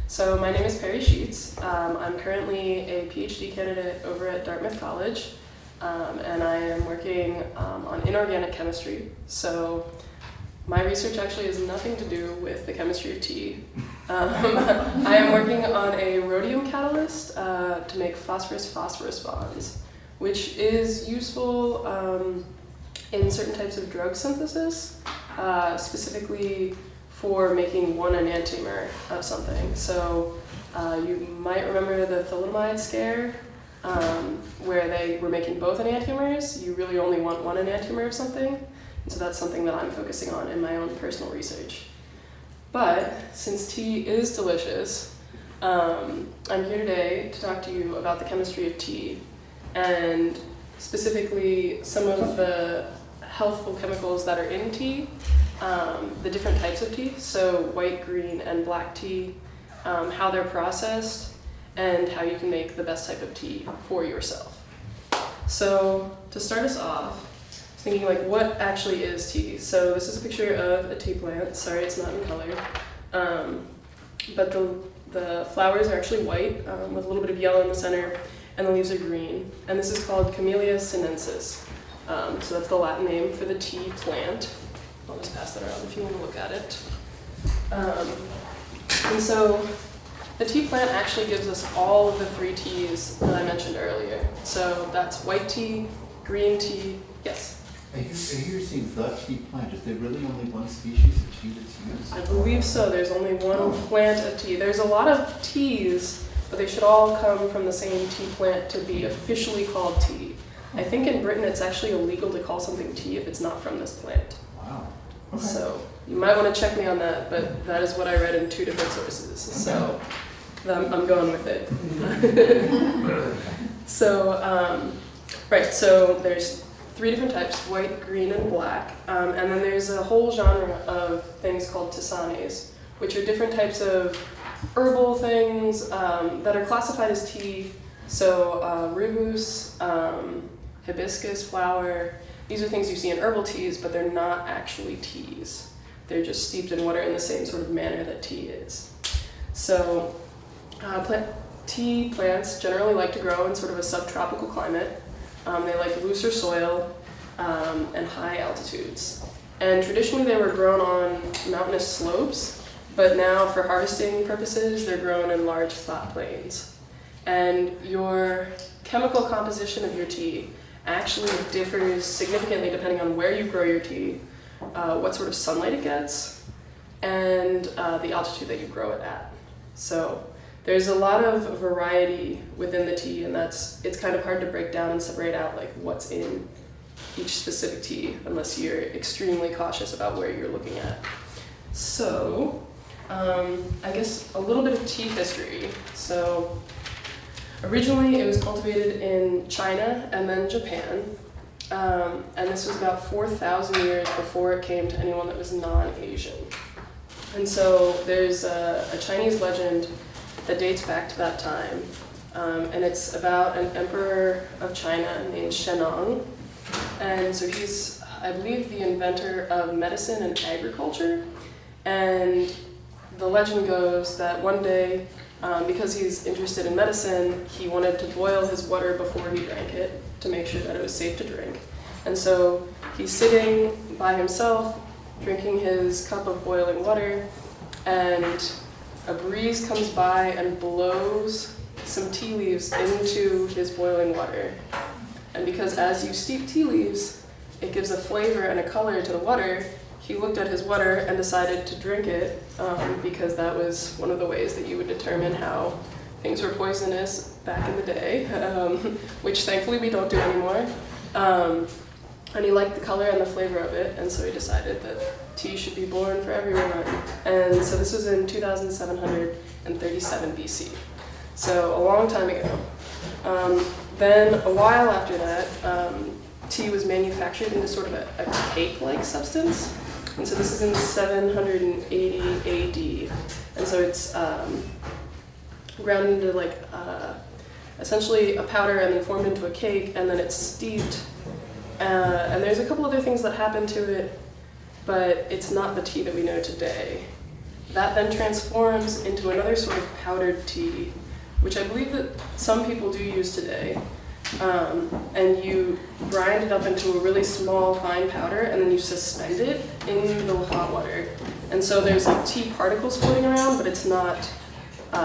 So my name is Perry Sheets. I'm currently a PhD candidate over at Dartmouth College, and I am working on inorganic chemistry. So my research actually has nothing to do with the chemistry of tea. I am working on a rhodium catalyst to make phosphorus-phosphorus bonds, which is useful in certain types of drug synthesis, specifically for making one enantiomer of something. So you might remember the thalidomide scare, where they were making both enantiomers. You really only want one enantiomer of something, and so that's something that I'm focusing on in my own personal research. But since tea is delicious, I'm here today to talk to you about the chemistry of tea, and specifically some of the healthful chemicals that are in tea, the different types of tea, so white, green, and black tea, how they're processed, and how you can make the best type of tea for yourself. So to start us off, I was thinking, like, what actually is tea? So this is a picture of a tea plant. Sorry, it's not in color. But the flowers are actually white, with a little bit of yellow in the center, and the leaves are green. And this is called Camellia sinensis. So that's the Latin name for the tea plant. I'll just pass that around if you want to look at it. And so the tea plant actually gives us all of the three teas that I mentioned earlier. So that's white tea, green tea, yes? I hear you're saying the tea plant. Is there really only one species of tea that's used? I believe so. There's only one plant of tea. There's a lot of teas, but they should all come from the same tea plant to be officially called tea. I think in Britain it's actually illegal to call something tea if it's not from this plant. Wow. Okay. So you might want to check me on that, but that is what I read in 2 different sources. So I'm going with it. So, right, so there's 3 different types, white, green, and black. And then there's a whole genre of things called tisanes, which are different types of herbal things that are classified as tea. So rubus, hibiscus flower, these are things you see in herbal teas, but they're not actually teas. They're just steeped in water in the same sort of manner that tea is. So tea plants generally like to grow in sort of a subtropical climate. They like looser soil and high altitudes. And traditionally they were grown on mountainous slopes, but now for harvesting purposes, they're grown in large flat plains. And your chemical composition of your tea actually differs significantly depending on where you grow your tea, what sort of sunlight it gets, and the altitude that you grow it at. So there's a lot of variety within the tea, and it's kind of hard to break down and separate out like what's in each specific tea unless you're extremely cautious about where you're looking at. So I guess a little bit of tea history. So originally it was cultivated in China and then Japan, and this was about 4,000 years before it came to anyone that was non-Asian. And so there's a Chinese legend that dates back to that time, and it's about an emperor of China named Shennong. And so he's, I believe, the inventor of medicine and agriculture, and the legend goes that one day, because he's interested in medicine, he wanted to boil his water before he drank it to make sure that it was safe to drink. And so he's sitting by himself, drinking his cup of boiling water, and a breeze comes by and blows some tea leaves into his boiling water. And because as you steep tea leaves, it gives a flavor and a color to the water, he looked at his water and decided to drink it, because that was one of the ways that you would determine how things were poisonous back in the day, which thankfully we don't do anymore. And he liked the color and the flavor of it, and so he decided that tea should be born for everyone. And so this was in 2737 BC, so a long time ago. Then a while after that, tea was manufactured into sort of a cake-like substance. And so this is in 780 AD. And so it's ground into like essentially a powder and then formed into a cake, and then it's steeped. And there's a couple other things that happen to it, but it's not the tea that we know today. that then transforms into another sort of powdered tea, which I believe that some people do use today. And you grind it up into a really small, fine powder, and then you suspend it in the hot water. And so there's like tea particles floating around, but it's not,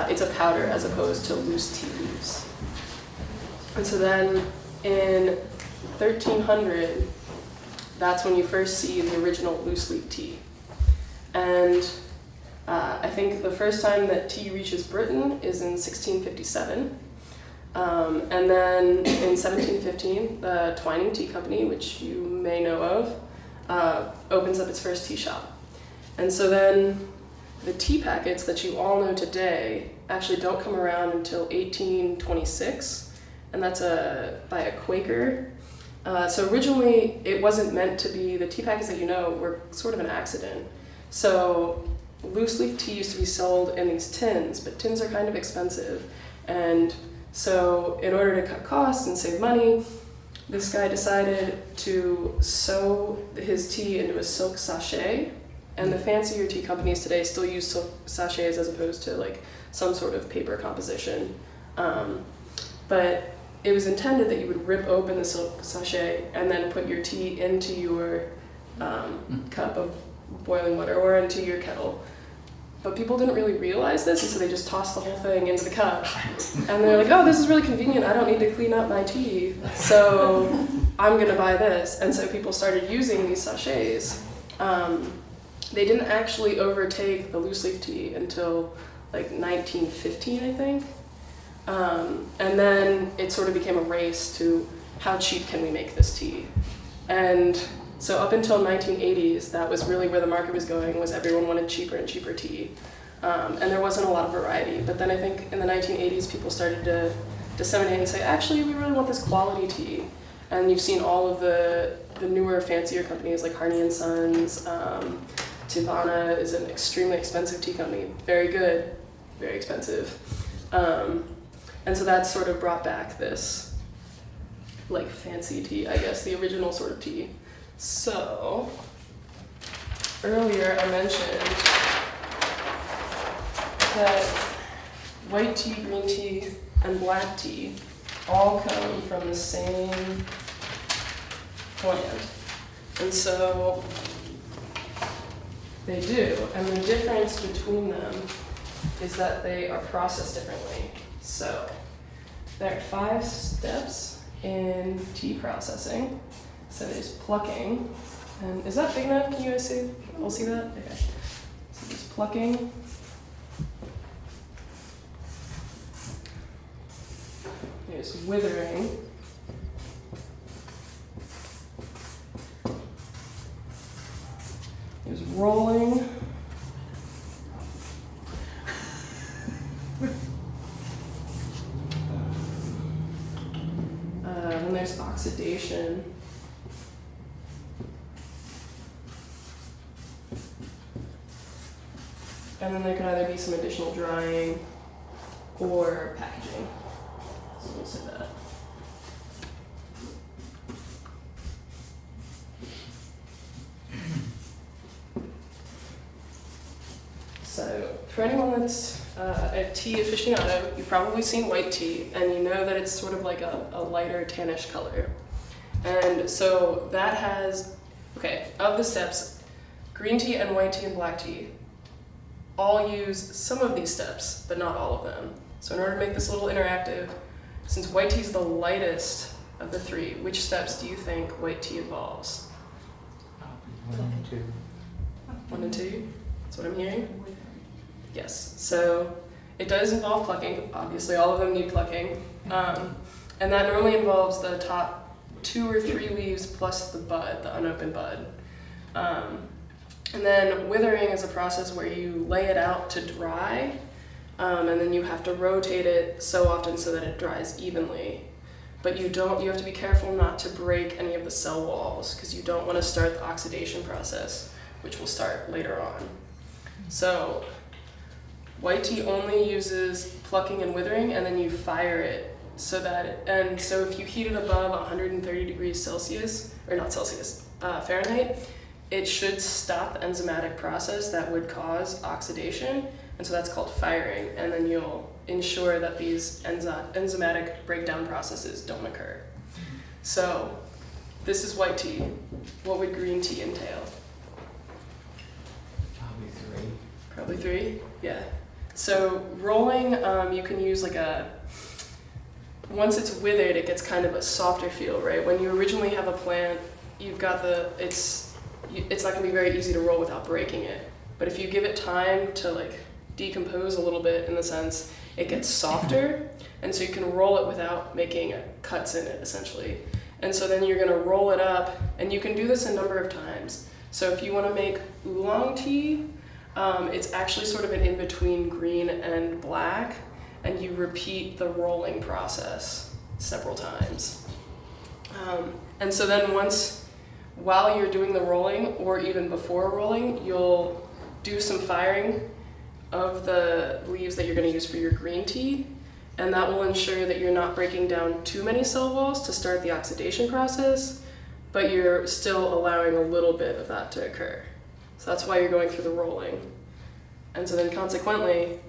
it's a powder as opposed to loose tea leaves. And so then in 1300, that's when you first see the original loose leaf tea. And I think the first time that tea reaches Britain is in 1657. And then in 1715, the Twining Tea Company, which you may know of, opens up its first tea shop. And so then the tea packets that you all know today actually don't come around until 1826, and that's by a Quaker. So originally it wasn't meant to be, the tea packets that you know were sort of an accident. So loose leaf tea used to be sold in these tins, but tins are kind of expensive. And so in order to cut costs and save money, this guy decided to sew his tea into a silk sachet. And the fancier tea companies today still use silk sachets as opposed to like some sort of paper composition. But it was intended that you would rip open the silk sachet and then put your tea into your cup of boiling water or into your kettle. But people didn't really realize this, and so they just tossed the whole thing into the cup. And they're like, oh, this is really convenient. I don't need to clean up my tea, so I'm gonna buy this. And so people started using these sachets. They didn't actually overtake the loose leaf tea until like 1915, I think. And then it sort of became a race to how cheap can we make this tea. And so up until 1980s, that was really where the market was going, was everyone wanted cheaper and cheaper tea. And there wasn't a lot of variety. But then I think in the 1980s, people started to disseminate and say, actually, we really want this quality tea. And you've seen all of the newer, fancier companies like Harney and Sons. Tivana is an extremely expensive tea company. Very good, very expensive. And so that sort of brought back this like fancy tea, I guess, the original sort of tea. So, earlier I mentioned that white tea, green tea, and black tea all come from the same plant. And so they do, and the difference between them is that they are processed differently. So, there are 5 steps in tea processing. So there's plucking, and is that big enough? Can you guys see? We'll see that? Okay. So there's plucking. There's withering. There's rolling. Then there's oxidation. And then there could either be some additional drying or packaging. So we'll say that. So for anyone that's a tea aficionado, you've probably seen white tea, and you know that it's sort of like a lighter tannish color. And so that has, okay, of the steps, green tea and white tea and black tea all use some of these steps, but not all of them. So in order to make this a little interactive, since white tea is the lightest of the 3, which steps do you think white tea involves? 1 and 2. 1 and 2? That's what I'm hearing? Yes. So it does involve plucking. Obviously, all of them need plucking. And that normally involves the top 2 or 3 leaves plus the bud, the unopened bud. And then withering is a process where you lay it out to dry, and then you have to rotate it so often so that it dries evenly. But you have to be careful not to break any of the cell walls, because you don't want to start the oxidation process, which will start later on. So white tea only uses plucking and withering, and then you fire it so that so if you heat it above 130 degrees Celsius, or not Celsius, Fahrenheit, it should stop the enzymatic process that would cause oxidation, and so that's called firing, and then you'll ensure that these enzymatic breakdown processes don't occur. So this is white tea. What would green tea entail? Probably 3. Probably 3? Yeah. So rolling, you can use like once it's withered, it gets kind of a softer feel, right? When you originally have a plant, you've got it's not gonna be very easy to roll without breaking it. But if you give it time to like decompose a little bit, in the sense, it gets softer, and so you can roll it without making cuts in it, essentially. And so then you're gonna roll it up, and you can do this a number of times. So if you wanna make oolong tea, it's actually sort of an in-between green and black, and you repeat the rolling process several times. And so then while you're doing the rolling, or even before rolling, you'll do some firing of the leaves that you're going to use for your green tea, and that will ensure that you're not breaking down too many cell walls to start the oxidation process, but you're still allowing a little bit of that to occur. So that's why you're going through the rolling. And so then consequently,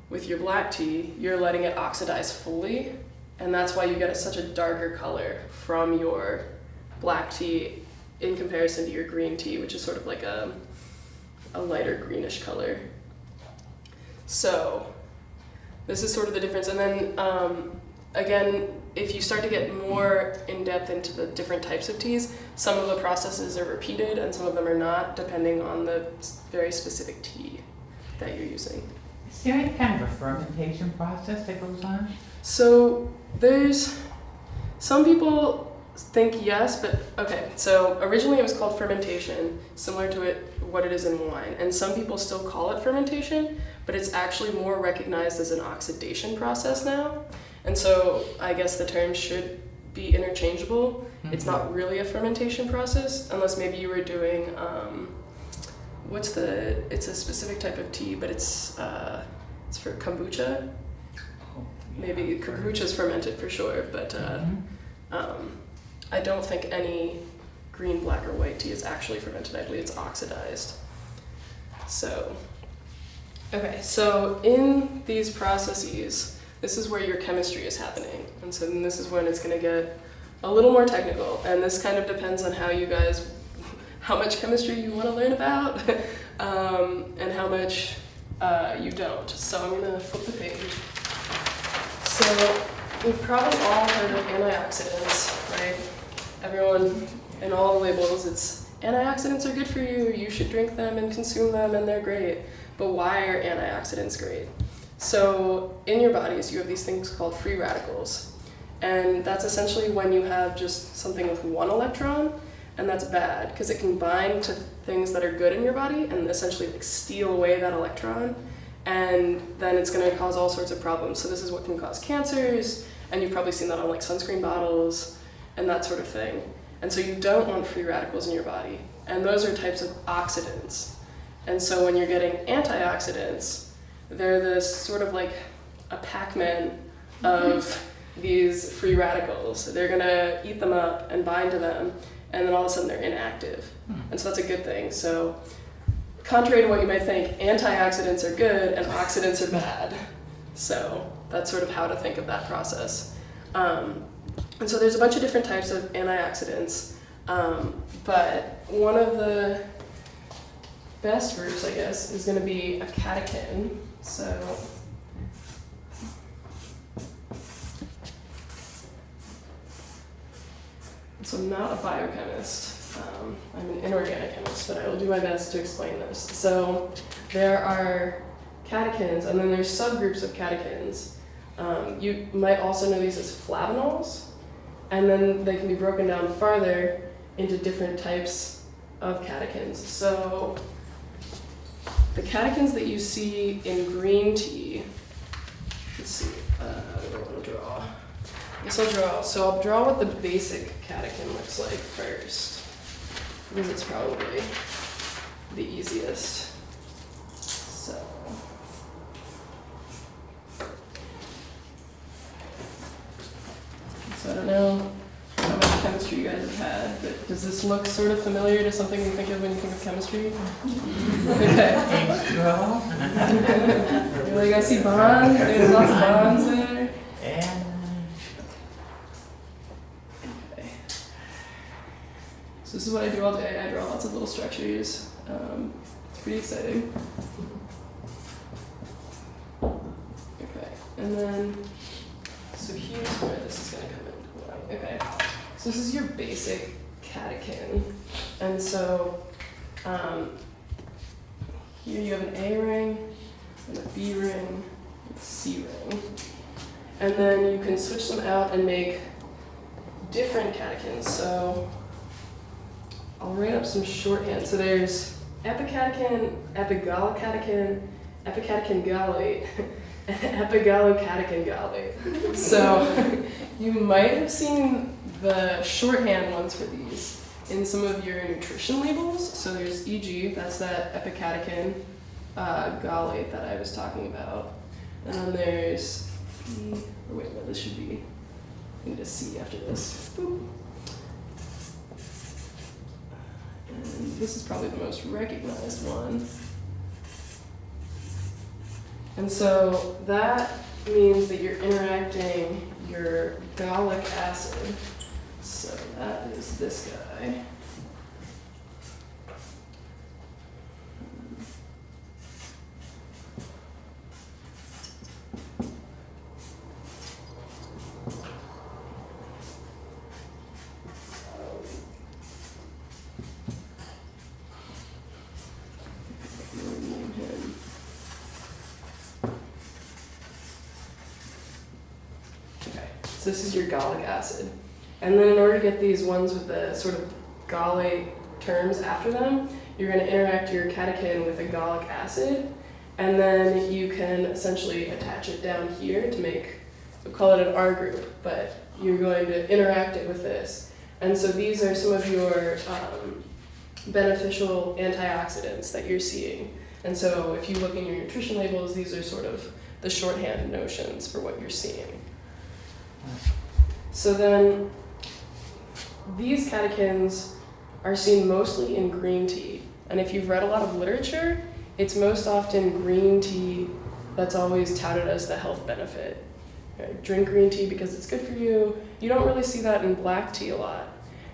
with your black tea, you're letting it oxidize fully, and that's why you get such a darker color from your black tea in comparison to your green tea, which is sort of like a lighter greenish color. So this is sort of the difference. And then again, if you start to get more in depth into the different types of teas, some of the processes are repeated and some of them are not, depending on the very specific tea that you're using. Is there any kind of a fermentation process that goes on? So there's some people think yes, but okay. So originally it was called fermentation, similar to what it is in wine, and some people still call it fermentation, but it's actually more recognized as an oxidation process now. And so I guess the terms should be interchangeable. Mm-hmm. It's not really a fermentation process, unless maybe you were doing it's a specific type of tea, but it's for kombucha. Oh, yeah. Maybe kombucha is fermented for sure, but I don't think any green, black, or white tea is actually fermented. I believe it's oxidized. So, okay, so in these processes, this is where your chemistry is happening. And so then this is when it's gonna get a little more technical. And this kind of depends on how much chemistry you wanna learn about, and how much you don't. So I'm gonna flip the page. So we've probably all heard of antioxidants, right? Everyone, in all the labels, it's antioxidants are good for you, you should drink them and consume them, and they're great. But why are antioxidants great? So in your bodies, you have these things called free radicals. And that's essentially when you have just something with one electron, and that's bad, because it can bind to things that are good in your body and essentially like steal away that electron, and then it's going to cause all sorts of problems. So this is what can cause cancers, and you've probably seen that on like sunscreen bottles and that sort of thing. And so you don't want free radicals in your body, and those are types of oxidants. And so when you're getting antioxidants, they're this sort of like a Pac-Man of these free radicals. They're gonna eat them up and bind to them, and then all of a sudden they're inactive. And so that's a good thing. So contrary to what you might think, antioxidants are good and oxidants are bad. So that's sort of how to think of that process. And so there's a bunch of different types of antioxidants, but one of the best groups, I guess, is going to be a catechin. So I'm not a biochemist. I'm an inorganic chemist, but I will do my best to explain this. So there are catechins, and then there's subgroups of catechins. You might also know these as flavanols, and then they can be broken down farther into different types of catechins. So the catechins that you see in green tea, let's see, what do I want to draw? I guess I'll draw what the basic catechin looks like first, because it's probably the easiest. So I don't know how much chemistry you guys have had, but does Does this look sort of familiar to something you think of when you think of chemistry? Okay. You're like, I see bonds, there's lots of bonds there. And Okay. So this is what I do all day. I draw lots of little structures. It's pretty exciting. Okay, and then, so here's where this is going to come into play. Okay, so this is your basic catechin. And so here you have an A ring, and a B ring, and a C ring. And then you can switch them out and make different catechins. So I'll write up some shorthand. So there's epicatechin, epigallocatechin, epicatechin gallate, and epigallocatechin gallate. So you might have seen the shorthand ones for these in some of your nutrition labels. So there's e.g., that's that epicatechin gallate that I was talking about. And then there's E, or wait, no, this should be, I need a C after this. Boop. And this is probably the most recognized one. And so that means that you're interacting your gallic acid. So that is this guy. So this is your gallic acid. And then in order to get these ones with the sort of gallate terms after them, you're going to interact your catechin with a gallic acid, and then you can essentially attach it down here to make, we'll call it an R group, but you're going to interact it with this. And so these are some of your beneficial antioxidants that you're seeing. And so if you look in your nutrition labels, these are sort of the shorthand notions for what you're seeing. So then, these catechins are seen mostly in green tea. And if you've read a lot of literature, it's most often green tea that's always touted as the health benefit. Right? Drink green tea because it's good for you. You don't really see that in black tea a lot.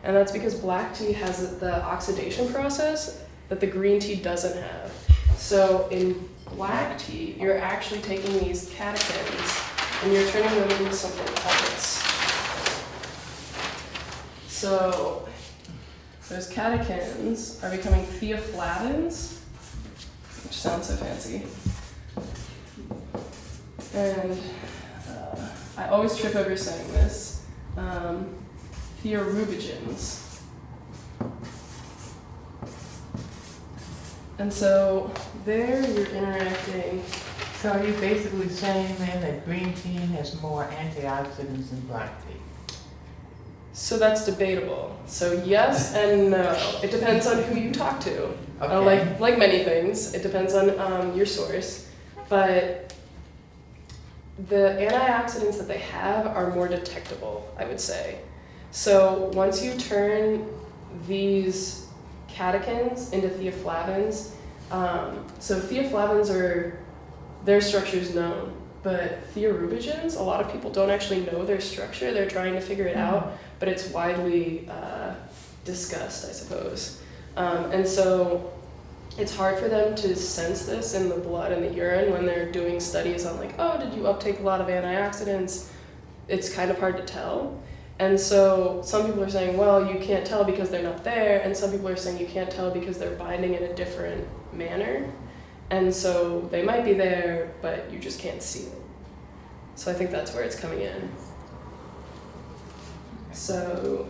And that's because black tea has the oxidation process that the green tea doesn't have. So in black tea, you're actually taking these catechins and you're turning them into something else. So those catechins are becoming theaflavins, which sounds so fancy. And I always trip over saying this. Theorubigens. And so there you're interacting. so are you basically saying then that green tea has more antioxidants than black tea? So that's debatable. So yes and no. It depends on who you talk to. Okay. Like many things, it depends on your source. But the antioxidants that they have are more detectable, I would say. So once you turn these catechins into theaflavins, so theaflavins are, their structure is known, but theorubigens, a lot of people don't actually know their structure. They're trying to figure it out, but it's widely discussed, I suppose. And so it's hard for them to sense this in the blood and the urine when they're doing studies on like, oh, did you uptake a lot of antioxidants? It's kind of hard to tell. And so some people are saying, well, you can't tell because they're not there, and some people are saying you can't tell because they're binding in a different manner. And so they might be there, but you just can't see it. So I think that's where it's coming in. So,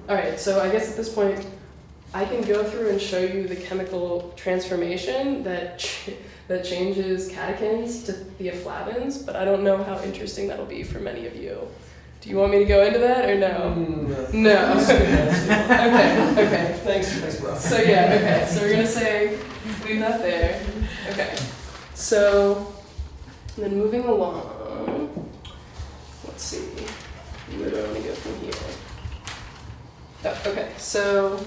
all right, so I guess at this point, I can go through and show you the chemical transformation that changes catechins to theaflavins, but I don't know how interesting that'll be for many of you. Do you want me to go into that or no? No. Okay. Thanks, bro. So yeah, okay. So we're gonna say leave that there. Okay. So then moving along. Let's see. Where do I want to go from here? Oh, okay, so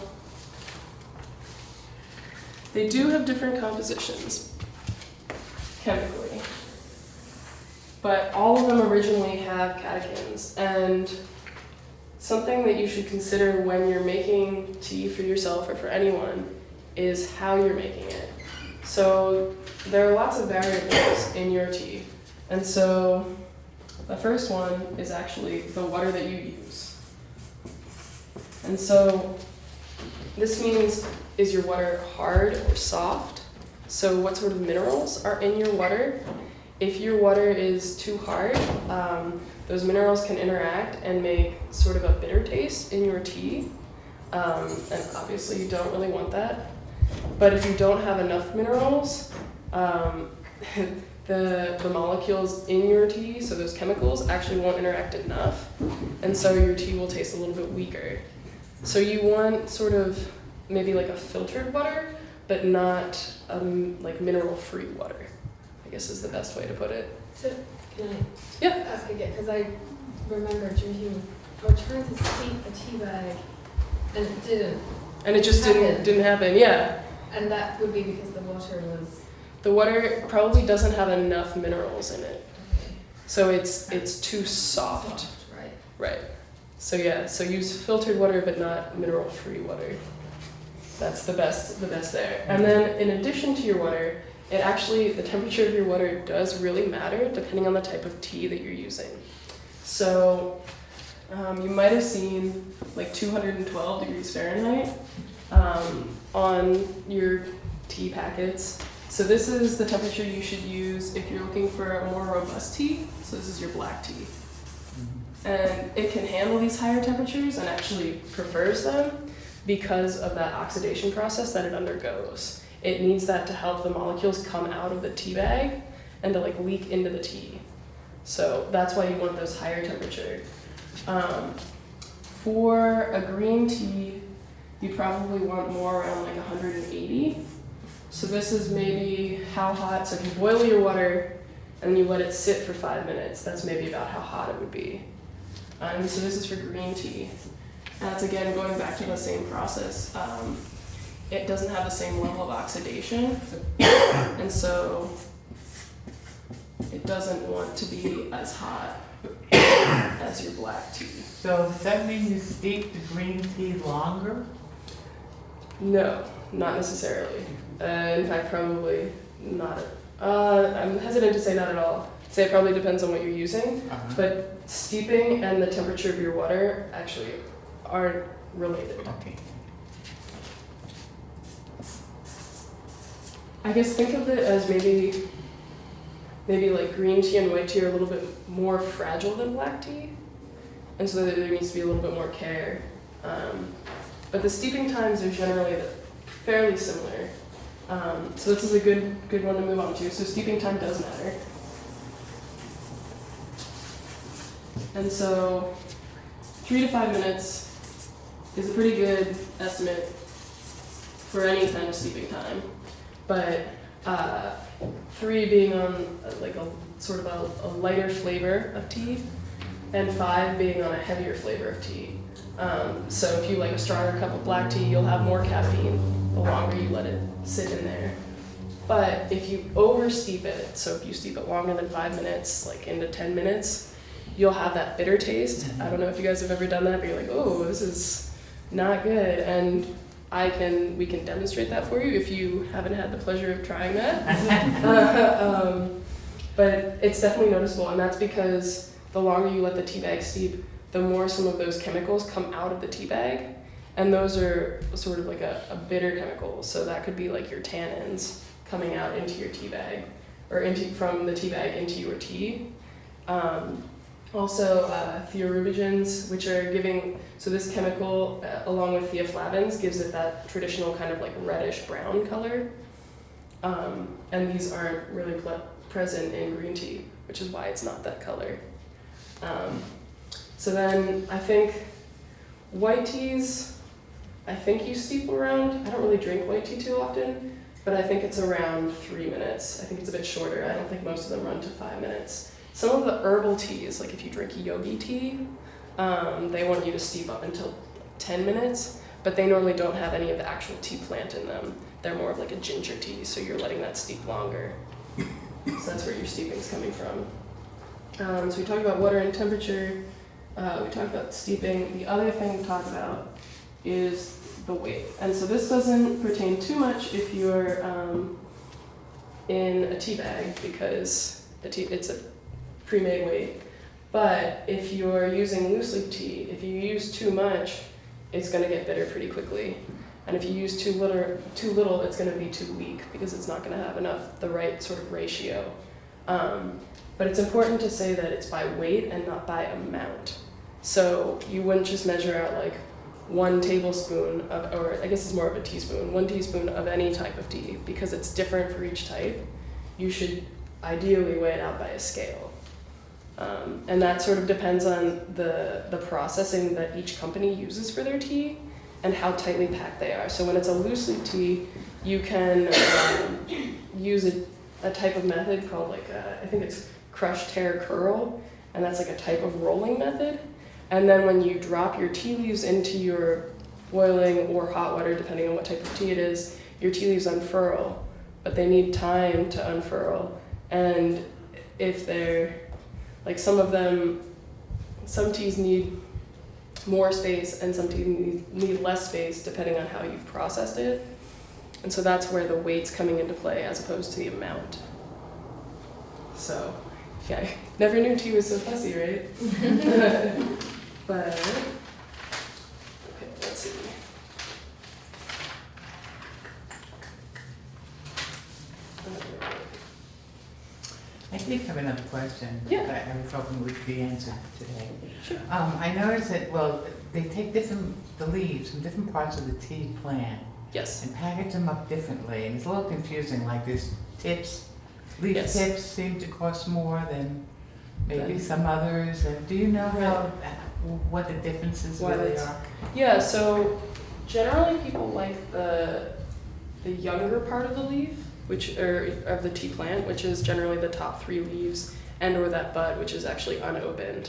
they do have different compositions chemically, but all of them originally have catechins. And something that you should consider when you're making tea for yourself or for anyone is how you're making it. So there are lots of variables in your tea. And so the first one is actually the water that you use. And so this means, is your water hard or soft? So what sort of minerals are in your water? If your water is too hard, those minerals can interact and make sort of a bitter taste in your tea. And obviously you don't really want that. But if you don't have enough minerals, the molecules in your tea, so those chemicals, actually won't interact enough. And so your tea will taste a little bit weaker. So you want sort of maybe like a filtered water, but not like mineral-free water, I guess is the best way to put it. So, can I Yeah. ask again? Because I remember drinking, or trying to steep a tea bag, and it didn't. And it just didn't happen, yeah. And that would be because the water was. The water probably doesn't have enough minerals in it. Okay. So it's too soft. Right. Right. So yeah, so use filtered water but not mineral-free water. That's the best there. And then in addition to your water, it actually, the temperature of your water does really matter depending on the type of tea that you're using. So you might have seen like 212 degrees Fahrenheit on your tea packets. So this is the temperature you should use if you're looking for a more robust tea. So this is your black tea. And it can handle these higher temperatures and actually prefers them because of that oxidation process that it undergoes. It needs that to help the molecules come out of the tea bag and to like leak into the tea. So that's why you want those higher temperature. For a green tea, you probably want more around like 180. So this is maybe how hot, so if you boil your water and you let it sit for 5 minutes, that's maybe about how hot it would be. And so this is for green tea. That's again going back to the same process. It doesn't have the same level of oxidation, and so it doesn't want to be as hot as your black tea. So does that mean you steep the green tea longer? No, not necessarily. In fact, probably not. I'm hesitant to say not at all. I'd say it probably depends on what you're using, but steeping and the temperature of your water actually aren't related. Okay. I guess think of it as maybe like green tea and white tea are a little bit more fragile than black tea, and so there needs to be a little bit more care. But the steeping times are generally fairly similar. So this is a good one to move on to. So steeping time does matter. And so 3 to 5 minutes is a pretty good estimate for any kind of steeping time. But 3 being on like a sort of a lighter flavor of tea, and 5 being on a heavier flavor of tea. So if you like a stronger cup of black tea, you'll have more caffeine the longer you let it sit in there. But if you over steep it, so if you steep it longer than 5 minutes, like into 10 minutes, you'll have that bitter taste. I don't know if you guys have ever done that, but you're like, oh, this is not good. And we can demonstrate that for you if you haven't had the pleasure of trying that. But it's definitely noticeable, and that's because the longer you let the tea bag steep, the more some of those chemicals come out of the tea bag, and those are sort of like a bitter chemical. So that could be like your tannins coming out into your tea bag, or from the tea bag into your tea. Also, theorubigens, which are giving, so this chemical, along with theaflavins, gives it that traditional kind of like reddish brown color. And these aren't really present in green tea, which is why it's not that color. So then I think white teas, I think you steep around, I don't really drink white tea too often, but I think it's around 3 minutes. I think it's a bit shorter. I don't think most of them run to 5 minutes. Some of the herbal teas, like if you drink yogi tea, they want you to steep up until 10 minutes, but they normally don't have any of the actual tea plant in them. They're more of like a ginger tea, so you're letting that steep longer. So that's where your steeping's coming from. So we talked about water and temperature. We talked about steeping. The other thing to talk about is the weight. And so this doesn't pertain too much if you're in a tea bag, because it's a pre-made weight. But if you're using loose leaf tea, if you use too much, it's going to get bitter pretty quickly. And if you use too little, it's going to be too weak because it's not going to have the right sort of ratio. But it's important to say that it's by weight and not by amount. So you wouldn't just measure out like 1 tablespoon of, or I guess it's more of a teaspoon, 1 teaspoon of any type of tea, because it's different for each type. You should ideally weigh it out by a scale. And that sort of depends on the processing that each company uses for their tea and how tightly packed they are. So when it's a loose leaf tea, you can use a type of method called like, I think it's crush, tear, curl, and that's like a type of rolling method. And then when you drop your tea leaves into your boiling or hot water, depending on what type of tea it is, your tea leaves unfurl, but they need time to unfurl. And if they're, like some teas need more space and some teas need less space depending on how you've processed it. And so that's where the weight's coming into play as opposed to the amount. So, yeah, I never knew tea was so fussy, right? But, okay, let's see. I did have another question. Yeah. That I was hoping would be answered today. Sure. I noticed that, well, they take the leaves from different parts of the tea plant Yes. and package them up differently, and it's a little confusing, like there's tips, leaf Yes. tips seem to cost more than maybe Then- some others, and do you know what the differences Why really that's- are? Yeah, so generally people like the younger part of the leaf, of the tea plant, which is generally the top 3 leaves, and or that bud, which is actually unopened.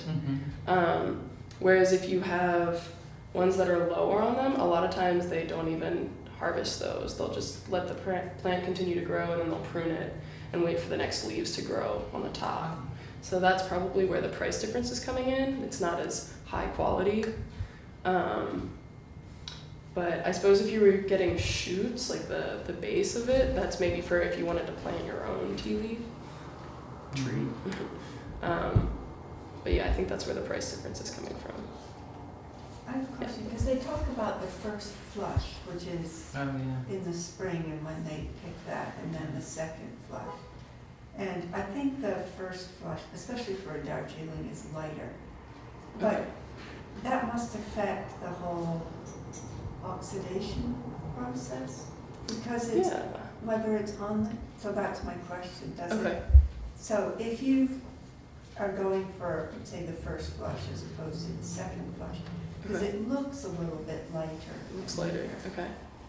Mm-hmm. Whereas if you have ones that are lower on them, a lot of times they don't even harvest those. They'll just let the plant continue to grow, and then they'll prune it and wait for the next leaves to grow on the top. So that's probably where the price difference is coming in. It's not as high quality. But I suppose if you were getting shoots, like the base of it, that's maybe for if you wanted to plant your own tea leaf tree. But yeah, I think that's where the price difference is coming from. I have a question, because they talk about the first flush, which is Oh, yeah. in the spring and when they pick that, and then the second flush. And I think the first flush, especially for a Darjeeling, is lighter. But Okay. that must affect the whole oxidation process, because it's, Yeah. whether it's on the, so that's my question, does it? Okay. So if you are going for, say, the first flush as opposed to the second flush, because Okay. it looks a little bit lighter. Looks lighter. Okay.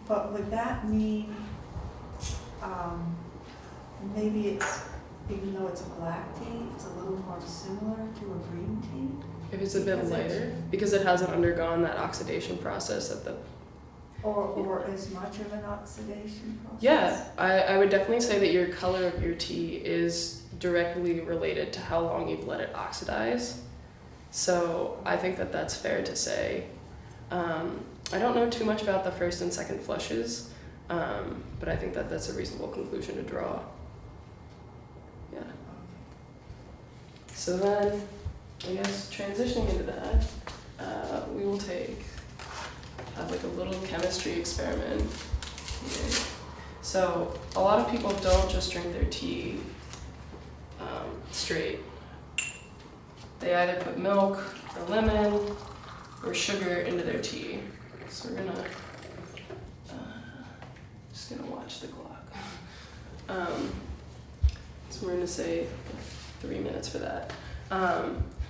But would that mean, maybe it's, even though it's a black tea, it's a little more similar to a green tea? If it's a bit Because it's- lighter, because it hasn't undergone that oxidation process at the. Or as much of an oxidation process? Yeah, I would definitely say that your color of your tea is directly related to how long you've let it oxidize. So I think that that's fair to say. I don't know too much about the first and second flushes, but I think that that's a reasonable conclusion to draw. Yeah. So then, I guess transitioning into that, we will have like a little chemistry experiment here. So a lot of people don't just drink their tea straight. They either put milk or lemon or sugar into their tea. So we're gonna just gonna watch the clock. So we're gonna say 3 minutes for that.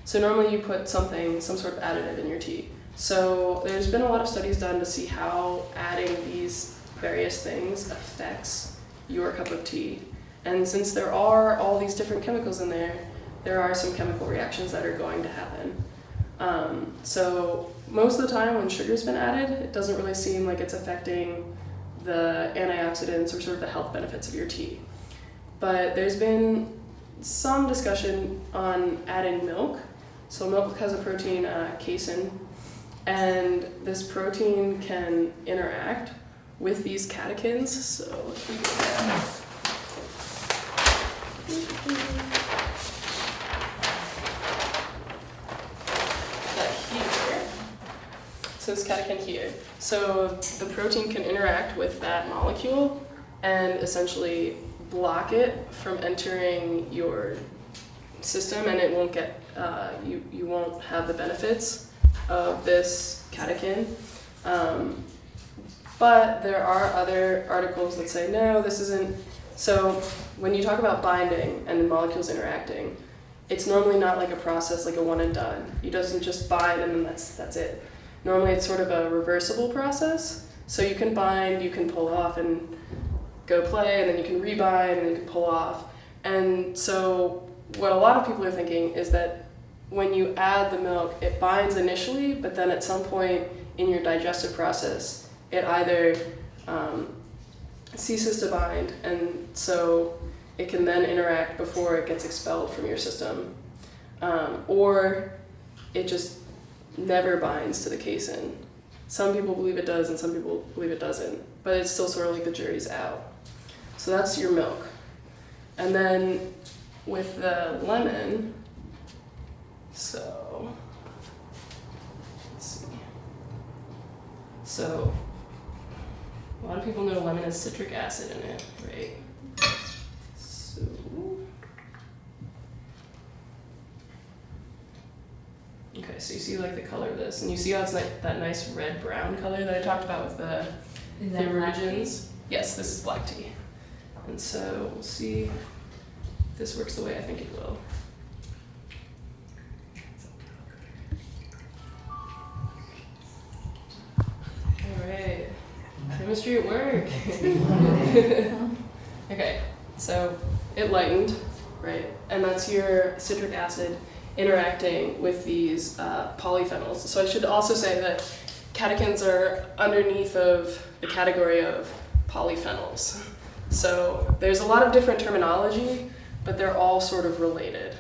So normally you put some sort of additive in your tea. So there's been a lot of studies done to see how adding these various things affects your cup of tea. And since there are all these different chemicals in there, there are some chemical reactions that are going to happen. So most of the time when sugar's been added, it doesn't really seem like it's affecting the antioxidants or sort of the health benefits of your tea. But there's been some discussion on adding milk. So milk has a protein, casein, and this protein can interact with these catechins. So if we go down. Here. So this catechin here. So the protein can interact with that molecule and essentially block it from entering your system, and it won't get you won't have the benefits of this catechin. But there are other articles that say no, this isn't. So when you talk about binding and molecules interacting, it's normally not like a process like a one and done. It doesn't just bind and then that's it. Normally it's sort of a reversible process. So you can bind, you can pull off and go play, and then you can rebind and then you can pull off. And so what a lot of people are thinking is that when you add the milk, it binds initially, but then at some point in your digestive process, it either ceases to bind, and so it can then interact before it gets expelled from your system, or it just never binds to the casein. Some people believe it does and some people believe it doesn't, but it's still sort of like the jury's out. So that's your milk. And then with the lemon, so let's see. So a lot of people know lemon has citric acid in it, right? So okay, so you see like the color of this, and you see how it's like that nice red-brown color that I talked about with the origins. Yes, this is black tea. And so we'll see if this works the way I think it will. All right, chemistry at work. Okay, so it lightened, right? And that's your citric acid interacting with these polyphenols. So I should also say that catechins are underneath of the category of polyphenols. So there's a lot of different terminology, but they're all sort of related.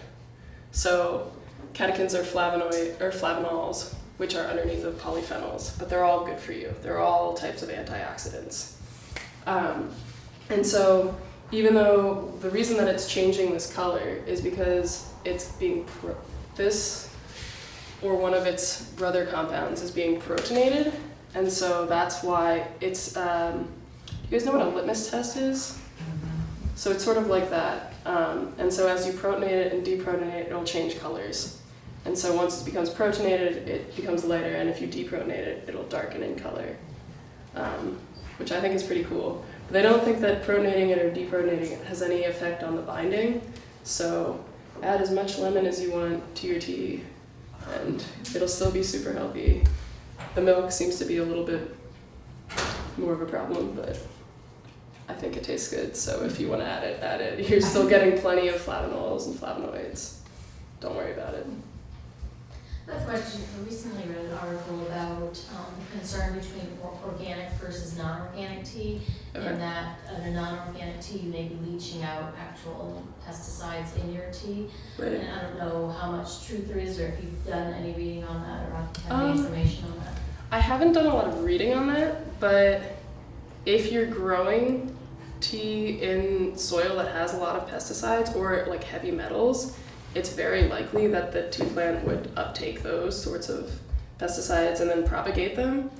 So catechins are flavonols, which are underneath of polyphenols, but they're all good for you. They're all types of antioxidants. And so even though the reason that it's changing this color is because it's being, this or one of its brother compounds is being protonated, and so that's why it's, you guys know what a litmus test is? So it's sort of like that. And so as you protonate it and deprotonate it, it'll change colors. And so once it becomes protonated, it becomes lighter, and if you deprotonate it, it'll darken in color, which I think is pretty cool. But I don't think that protonating it or deprotonating it has any effect on the binding. So add as much lemon as you want to your tea, and it'll still be super healthy. The milk seems to be a little bit more of a problem, but I think it tastes good. So if you want to add it. You're still getting plenty of flavonols and flavonoids. Don't worry about it. I have a question. I recently read an article about concern between organic versus non-organic tea, Okay. and that in a non-organic tea you may be leaching out actual pesticides in your tea. Right. And I don't know how much truth there is, or if you've done any reading on that, or have any information on that. I haven't done a lot of reading on that, but if you're growing tea in soil that has a lot of pesticides or like heavy metals, it's very likely that the tea plant would uptake those sorts of pesticides and then propagate them.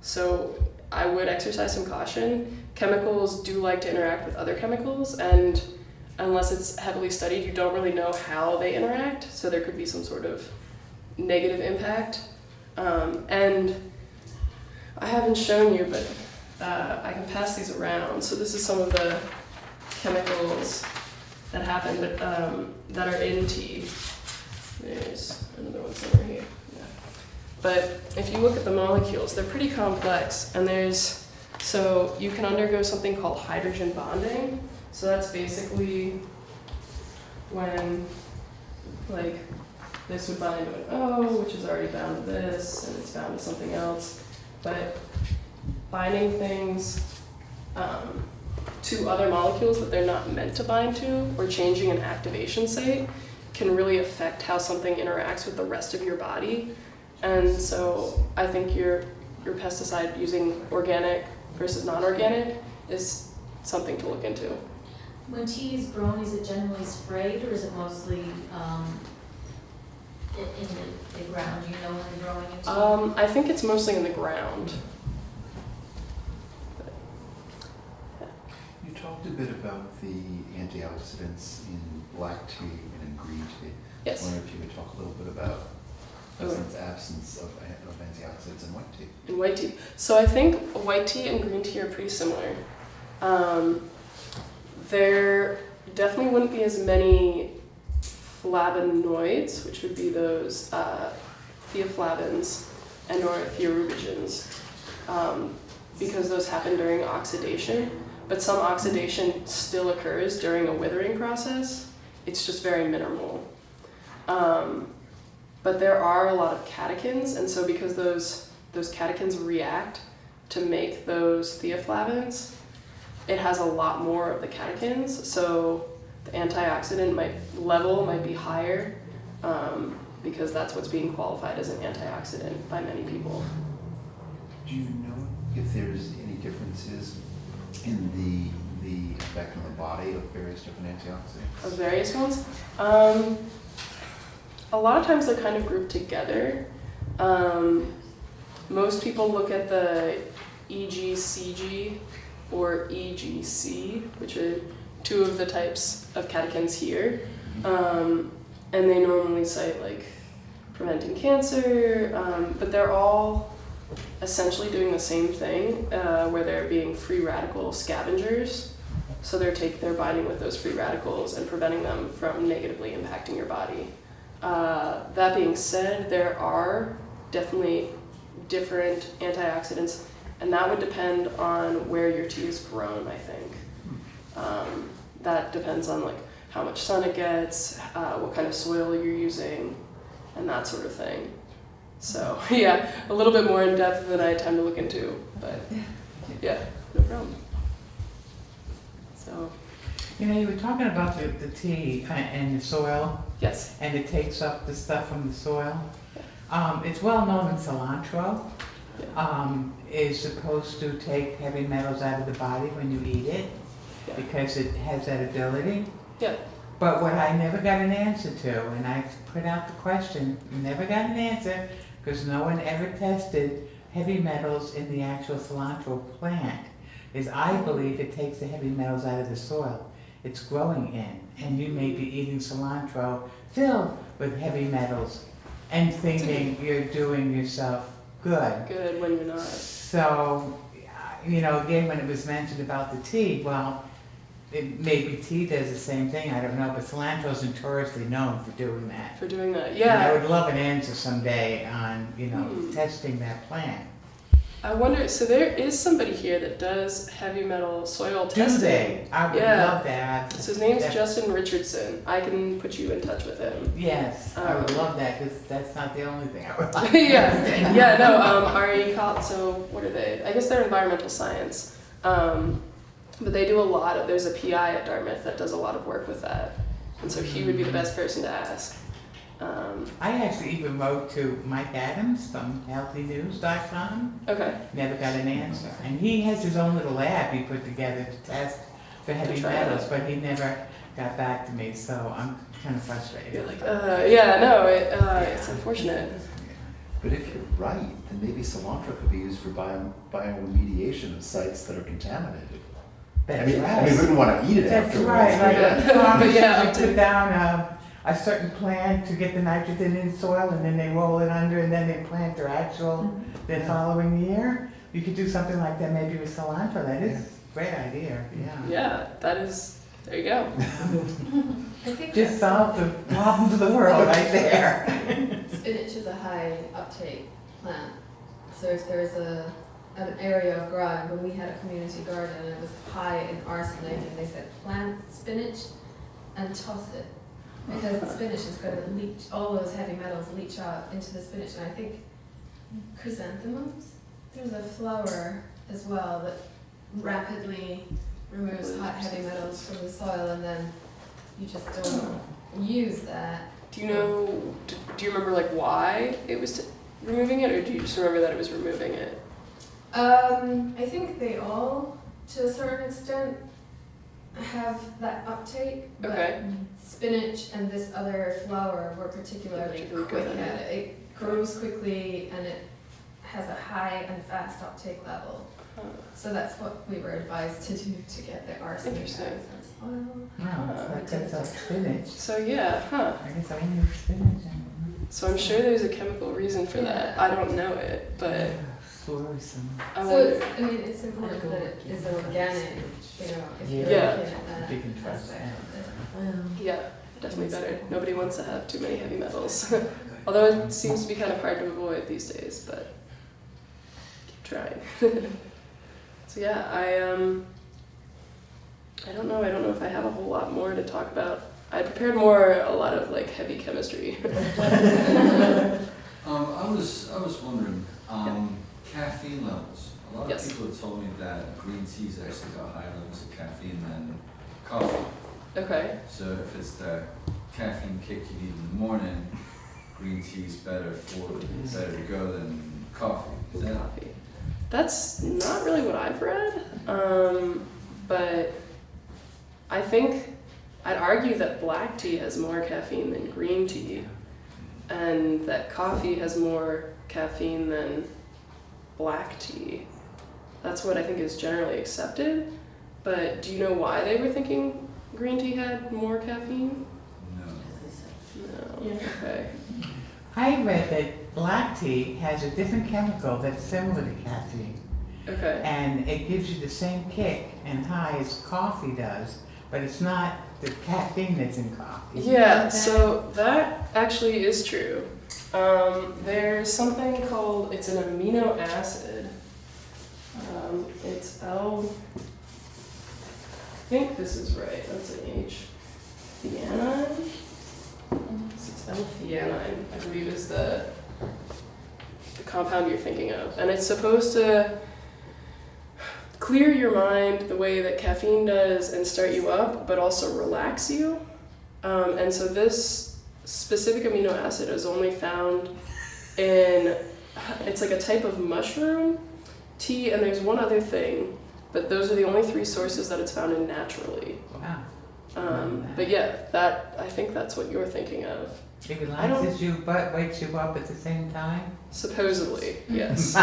So I would exercise some caution. Chemicals do like to interact with other chemicals, and unless it's heavily studied, you don't really know how they interact, so there could be some sort of negative impact. And I haven't shown you, but I can pass these around. So this is some of the chemicals that happen, but that are in tea. There's another one somewhere here. Yeah. But if you look at the molecules, they're pretty complex, and so you can undergo something called hydrogen bonding. So that's basically when, like, this would bind to an O, which is already bound to this, and it's bound to something else. But binding things to other molecules that they're not meant to bind to, or changing an activation site, can really affect how something interacts with the rest of your body. And so I think your pesticide using organic versus non-organic is something to look into. When tea is grown, is it generally sprayed or is it mostly in the ground? Do you know when they're growing in tea? I think it's mostly in the ground. You talked a bit about the antioxidants in black tea and in green tea. I Yes. wonder if you could talk a little bit about Oh. the absence of antioxidants in white tea. In white tea. So I think white tea and green tea are pretty similar. There definitely wouldn't be as many flavonoids, which would be those theaflavins and or theorubigens, because those happen during oxidation. But some oxidation still occurs during a withering process. It's just very minimal. But there are a lot of catechins, and so because those catechins react to make those theaflavins, it has a lot more of the catechins, so the antioxidant level might be higher, because that's what's being qualified as an antioxidant by many people. Do you know if there's any differences in the effect on the body of various different antioxidants? Of various ones. A lot of times they're kind of grouped together. Most people look at the EGCG or EGC, which are two of the types of catechins here. And they normally cite like preventing cancer, but they're all essentially doing the same thing, where they're being free radical scavengers. So they're binding with those free radicals and preventing them from negatively impacting your body. That being said, there are definitely different antioxidants, and that would depend on where your tea is grown, I think. That depends on like how much sun it gets, what kind of soil you're using, and that sort of thing. So yeah, a little bit more in depth than I had time to look into, but yeah, no problem. So You know, you were talking about the tea and the soil, yes, and it takes up the stuff from the soil. It's well known that cilantro is supposed to take heavy metals out of the body when you eat it, yeah, because it has that ability. yeah. But what I never got an answer to, and I put out the question, never got an answer, because no one ever tested heavy metals in the actual cilantro plant, is I believe it takes the heavy metals out of the soil it's growing in. And you may be eating cilantro filled with heavy metals and thinking you're doing yourself good. Good when you're not. So, you know, again, when it was mentioned about the tea, well, maybe tea does the same thing, I don't know, but cilantro's notoriously known for doing that. For doing that, And I yeah. would love an answer someday on, you know, testing that plant. I wonder, so there is somebody here that does heavy metal soil Do testing. they? I would Yeah. love that. So his name's That- Justin Richardson. I can put you in touch with him. Yes, I would love that, because that's not the only thing I would like. yeah, no, so what are they? I guess they're environmental science. But they do a lot of, there's a PI at Dartmouth that does a lot of work with that. And so he would be the best person to ask. I actually even wrote to Mike Adams from healthynews.com, Okay. never got an answer. And he has his own little lab he put together to test for heavy try metals, that. but he never got back to me, so I'm kind of You're frustrated. like, yeah, no, it's unfortunate. But if you're right, then maybe cilantro could be used for bioremediation of sites that are contaminated. That's we right. wouldn't want to eat it That's afterwards. right, like Yeah. the farmers But yeah, usually put down a certain plant to get the nitrogen in soil, and then they roll it under, and then they plant their actual the following year. You could do something like that maybe with cilantro. That is a great idea, yeah. Yeah, that is, there you go. I think Just solve the problems of the world right there. spinach is a high uptake plant. So if there's an area of ground, when we had a community garden and it was high in arsenic, and they said plant spinach and toss it Because the spinach is going to leach, all those heavy metals leach out into the spinach. And I think chrysanthemums, there's a flower as well that rapidly removes hot heavy metals from the soil, and then you just don't use that. Do you know, do you remember like why it was removing it, or do you just remember that it was removing it? I think they all, to a certain extent, have that uptake, but Okay. spinach and this other flower were particularly Particularly quick good at at it. It grows quickly and it has a high and fast uptake level. So that's what we were advised to do to get the arsenic out Interesting. of the soil. Oh, so that's like spinach. So yeah, huh. I guess I knew spinach. So I'm sure there's a chemical reason for that. I don't know it, but Fluorescent. I So wonder. it's, I mean, it's important that it is organic, you know, if you're Yeah. looking at that If you can trust aspect of it. Yeah, definitely better. Nobody wants to have too many heavy metals. Although it seems to be kind of hard to avoid these days, but keep trying. So yeah, I don't know if I have a whole lot more to talk about. I prepared a lot of like heavy chemistry. I was wondering, caffeine levels. A lot Yes. of people have told me that green tea's actually got higher levels of caffeine than coffee. Okay. So if it's the caffeine kick you need in the morning, green tea's better to go than coffee. Is that? Coffee. That's not really what I've read, but I think I'd argue that black tea has more caffeine than green tea, and that coffee has more caffeine than black tea. That's what I think is generally accepted, but do you know why they were thinking green tea had more caffeine? No. No. Yeah. Okay. I read that black tea has a different chemical that's similar to caffeine. Okay. And it gives you the same kick and high as coffee does, but it's not the caffeine that's in coffee. Yeah, so that actually is true. There's something called, it's an amino acid. It's L, I think this is right, that's an H. Theanine? It's L-theanine, I believe is the compound you're thinking of. And it's supposed to clear your mind the way that caffeine does and start you up, but also relax you. And so this specific amino acid is only found in, it's like a type of mushroom, tea, and there's one other thing, but those are the only three sources that it's found in naturally. Wow. But yeah, I think that's what you're thinking of. It I don't- relaxes you but wakes you up at the same time? Supposedly, yes.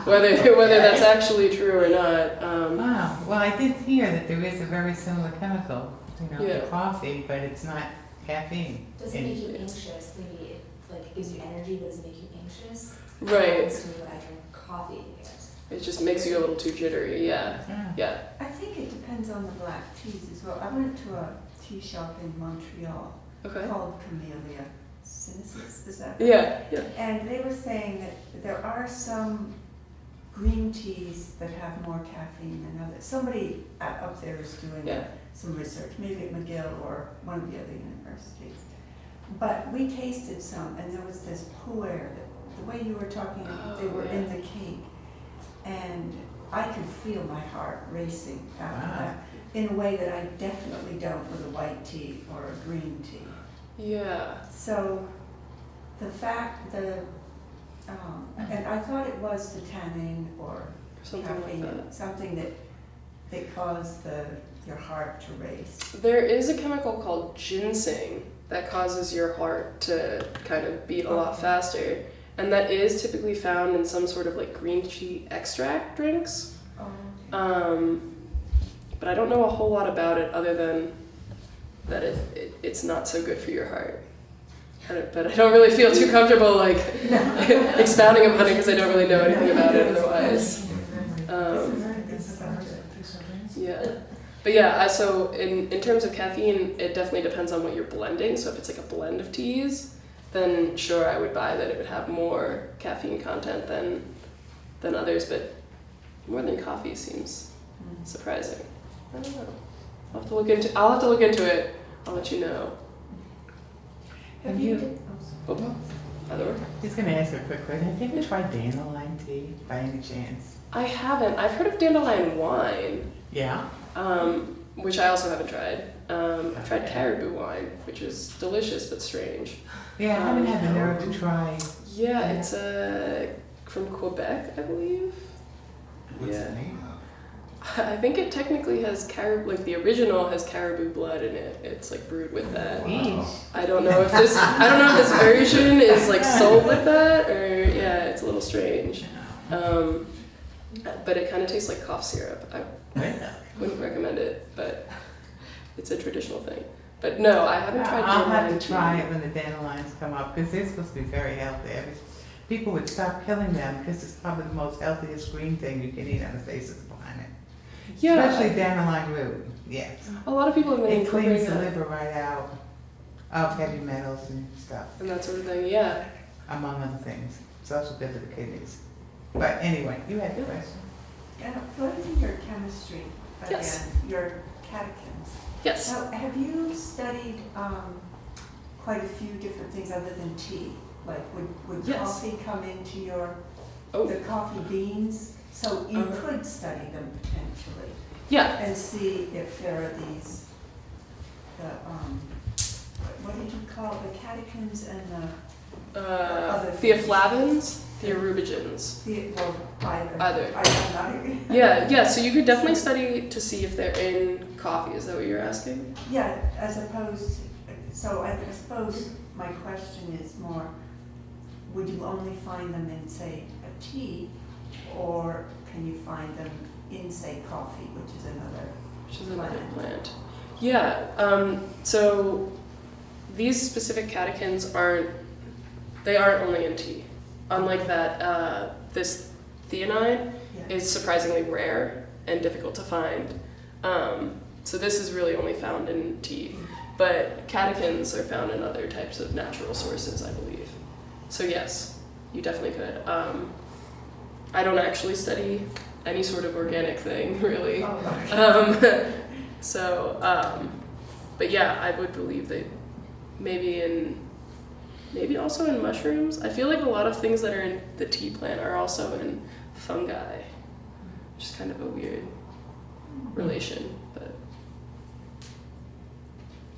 Whether that's actually true or not. Wow, well, I did hear that there is a very similar chemical, Yeah. to coffee, but it's not caffeine. Does it make you anxious? Maybe it like gives you energy, but does it make you anxious? Right. As to when I drink coffee, I guess. It just makes you a little too jittery, yeah. Yeah. I think it depends on the black teas as well. I went to a tea shop in Montreal Okay. called Camellia Sinensis, is that? Yeah, yeah. And they were saying that there are some green teas that have more caffeine than others. Somebody up there is doing Yeah. some research, maybe at McGill or one of the other universities. But we tasted some, and there was this puer, the way you were talking, they were in the cake. And I could feel my heart racing after Wow. that, in a way that I definitely don't with a white tea or a green tea. Yeah. So the fact, and I thought it was the tannin or Something like caffeine, that. something that caused your heart to race. There is a chemical called ginseng that causes your heart to kind of beat a lot faster. And that is typically found in some sort of like green tea extract drinks. But I don't know a whole lot about it other than that it's not so good for your heart. But I don't really feel too comfortable like expounding upon it because I don't really know anything about it otherwise. Yeah. But yeah, so in terms of caffeine, it definitely depends on what you're blending. So if it's like a blend of teas, then sure, I would buy that it would have more caffeine content than others, but more than coffee seems surprising. I don't know. I'll have to look into it. I'll let you know. Have you? Oh, sorry. Other? Just gonna ask a quick question. Have you ever tried dandelion tea by any chance? I haven't. I've heard of dandelion wine, Yeah? which I also haven't tried. I've tried caribou wine, which is delicious but strange. Yeah, I haven't had the nerve to try. Yeah, it's from Quebec, I believe. What's Yeah. the name of? I think it technically has like the original has caribou blood in it. It's like brewed with that. Eesh. I don't know if this version is like sold with that, or yeah, it's a little strange. But it kind of tastes like cough syrup. I wouldn't recommend it, but it's a traditional thing. But no, I haven't tried I'll dandelion have to tea. try it when the dandelions come up, because they're supposed to be very healthy. People would stop killing them because it's probably the most healthiest green thing you can eat on the face of the planet. Yeah, Especially dandelion root, yes. a lot of people have been It cleans incorporating the that liver right out of heavy metals and stuff, and that sort of thing. Yeah. among other things. It's also good for the kidneys. But anyway, you had a Yeah. question. What is your chemistry again? Yes. Your catechins. Yes. Now, have you studied quite a few different things other than tea? Like, would Yes. coffee come into your, Oh. the coffee beans? So you Uh-huh. could study them potentially Yeah. and see if there are these, what did you call the catechins and Other Theoflavins, theorubigens. either? Either. I'm not. Yeah. So you could definitely study to see if they're in coffee. Is that what you're asking? Yeah, as opposed, so I suppose my question is more, would you only find them in, say, a tea, or can you find them in, say, coffee, which is another? Which is another plant. Yeah. So these specific catechins aren't only in tea. Unlike that, this theanine Yeah. is surprisingly rare and difficult to find. So this is really only found in tea. But catechins are found in other types of natural sources, I believe. So yes, you definitely could. I don't actually study any sort of organic thing, really. But yeah, I would believe that maybe also in mushrooms. I feel like a lot of things that are in the tea plant are also in fungi, which is kind of a weird relation, but